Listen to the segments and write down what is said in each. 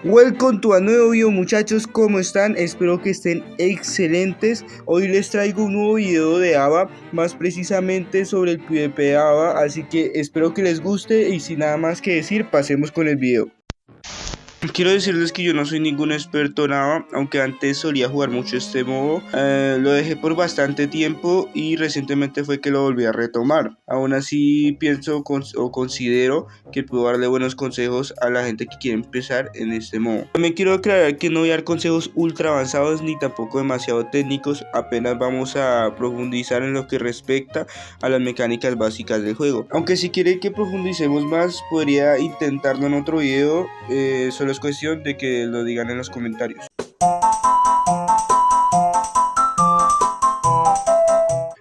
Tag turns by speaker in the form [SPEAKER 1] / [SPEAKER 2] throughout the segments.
[SPEAKER 1] Welcome to a nuevo video, muchachos. ¿Cómo están? Espero que estén excelentes. Hoy les traigo un nuevo video de ABA, más precisamente sobre el PvP de ABA, así que espero que les guste y sin nada más que decir, pasemos con el video. Quiero decirles que yo no soy ningún experto en ABA, aunque antes solía jugar mucho este modo. Lo dejé por bastante tiempo y recientemente fue que lo volví a retomar. Aún así pienso o considero que puedo darle buenos consejos a la gente que quiere empezar en este modo. También quiero aclarar que no voy a dar consejos ultra avanzados ni tampoco demasiado técnicos, apenas vamos a profundizar en lo que respecta a las mecánicas básicas del juego. Aunque si quiere que profundicemos más, podría intentarlo en otro video, solo es cuestión de que lo digan en los comentarios.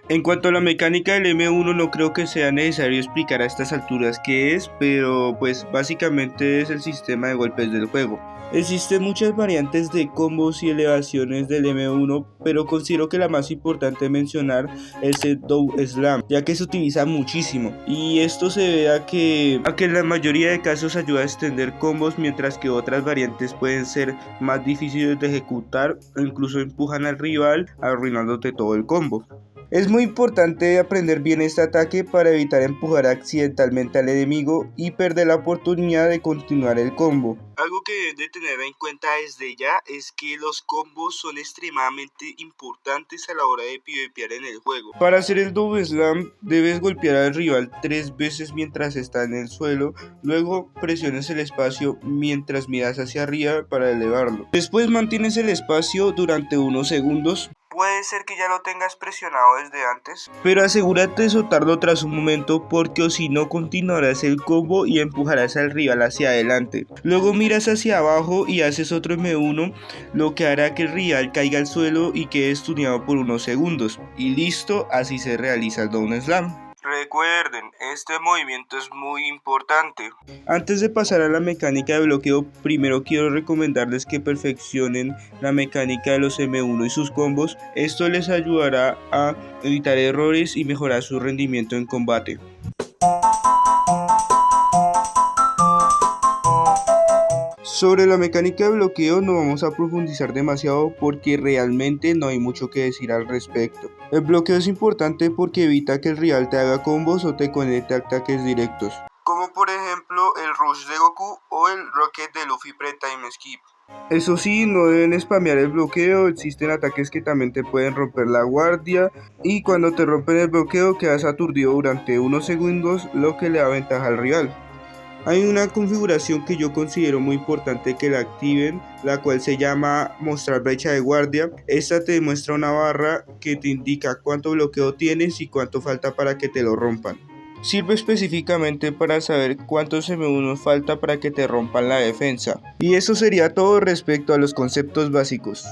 [SPEAKER 1] En cuanto a la mecánica del M1, no creo que sea necesario explicar a estas alturas qué es, pero pues básicamente es el sistema de golpes del juego. Existen muchas variantes de combos y elevaciones del M1, pero considero que la más importante mencionar es el Down Slam, ya que se utiliza muchísimo, y esto se debe a que en la mayoría de casos ayuda a extender combos, mientras que otras variantes pueden ser más difíciles de ejecutar o incluso empujan al rival arruinándote todo el combo. Es muy importante aprender bien este ataque para evitar empujar accidentalmente al enemigo y perder la oportunidad de continuar el combo. Algo que deben de tener en cuenta desde ya es que los combos son extremadamente importantes a la hora de PvPear en el juego. Para hacer el Double Slam debes golpear al rival 3 veces mientras está en el suelo, luego presiones el espacio mientras miras hacia arriba para elevarlo. Después mantienes el espacio durante unos segundos. Puede ser que ya lo tengas presionado desde antes, pero asegúrate de soltarlo tras un momento, porque o si no continuarás el combo y empujarás al rival hacia adelante. Luego miras hacia abajo y haces otro M1, lo que hará que el rival caiga al suelo y quede stuneado por unos segundos. Y listo, así se realiza el Down Slam. Recuerden, este movimiento es muy importante. Antes de pasar a la mecánica de bloqueo, primero quiero recomendarles que perfeccionen la mecánica de los M1 y sus combos. Esto les ayudará a evitar errores y mejorar su rendimiento en combate. Sobre la mecánica de bloqueo no vamos a profundizar demasiado porque realmente no hay mucho que decir al respecto. El bloqueo es importante porque evita que el rival te haga combos o te conecte a ataques directos, como por ejemplo el Rush de Goku o el Rocket de Luffy pre-time skip. Eso sí, no deben spamear el bloqueo, existen ataques que también te pueden romper la guardia y cuando te rompen el bloqueo quedas aturdido durante unos segundos, lo que le da ventaja al rival. Hay una configuración que yo considero muy importante que la activen, la cual se llama mostrar brecha de guardia. Esta te muestra una barra que te indica cuánto bloqueo tienes y cuánto falta para que te lo rompan. Sirve específicamente para saber cuántos M1 falta para que te rompan la defensa. Y eso sería todo respecto a los conceptos básicos.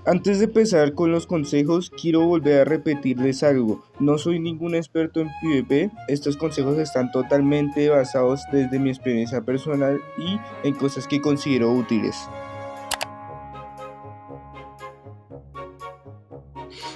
[SPEAKER 1] Antes de empezar con los consejos, quiero volver a repetirles algo. No soy ningún experto en PvP, estos consejos están totalmente basados desde mi experiencia personal y en cosas que considero útiles.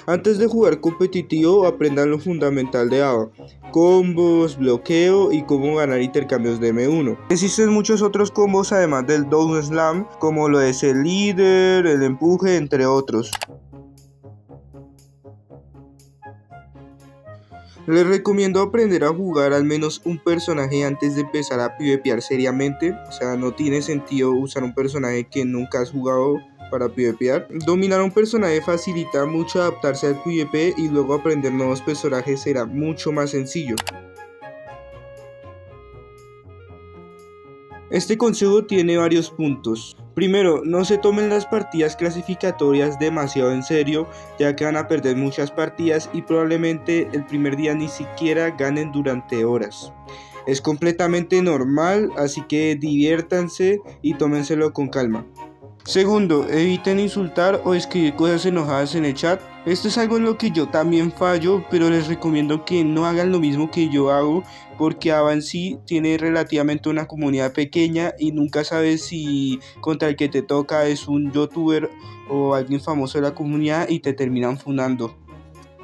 [SPEAKER 1] Antes de jugar competitivo, aprendan lo fundamental de ABA, combos, bloqueo y cómo ganar intercambios de M1. Existen muchos otros combos además del Down Slam, como lo es el líder, el empuje, entre otros. Les recomiendo aprender a jugar al menos un personaje antes de empezar a PvPear seriamente, o sea, no tiene sentido usar un personaje que nunca has jugado para PvPear. Dominar un personaje facilita mucho adaptarse al PvP y luego aprender nuevos personajes será mucho más sencillo. Este consejo tiene varios puntos. Primero, no se tomen las partidas clasificatorias demasiado en serio, ya que van a perder muchas partidas y probablemente el primer día ni siquiera ganen durante horas. Es completamente normal, así que diviértanse y tómenselo con calma. Segundo, eviten insultar o escribir cosas enojadas en el chat. Esto es algo en lo que yo también fallo, pero les recomiendo que no hagan lo mismo que yo hago, porque ABA en sí tiene relativamente una comunidad pequeña y nunca sabes si contra el que te toca es un youtuber o alguien famoso de la comunidad y te terminan funando.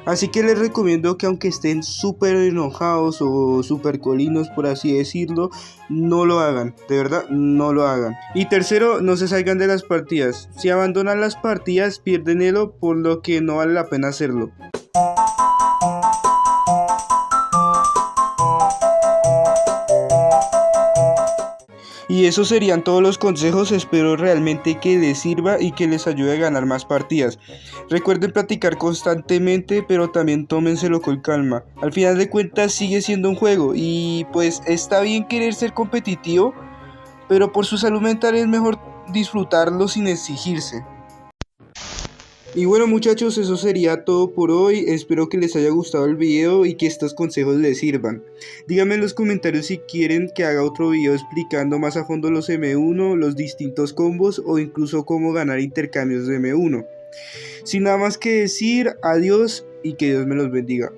[SPEAKER 1] Así que les recomiendo que aunque estén súper enojados o súper colinos, por así decirlo, no lo hagan, de verdad, no lo hagan. Y tercero, no se salgan de las partidas. Si abandonan las partidas, pierden elo, por lo que no vale la pena hacerlo. Y esos serían todos los consejos, espero realmente que les sirva y que les ayude a ganar más partidas. Recuerden practicar constantemente, pero también tómenselo con calma. Al final de cuentas sigue siendo un juego y pues está bien querer ser competitivo, pero por su salud mental es mejor disfrutarlo sin exigirse. Y bueno muchachos, eso sería todo por hoy, espero que les haya gustado el video y que estos consejos les sirvan. Díganme en los comentarios si quieren que haga otro video explicando más a fondo los M1, los distintos combos o incluso cómo ganar intercambios de M1. Sin nada más que decir, adiós y que Dios me los bendiga.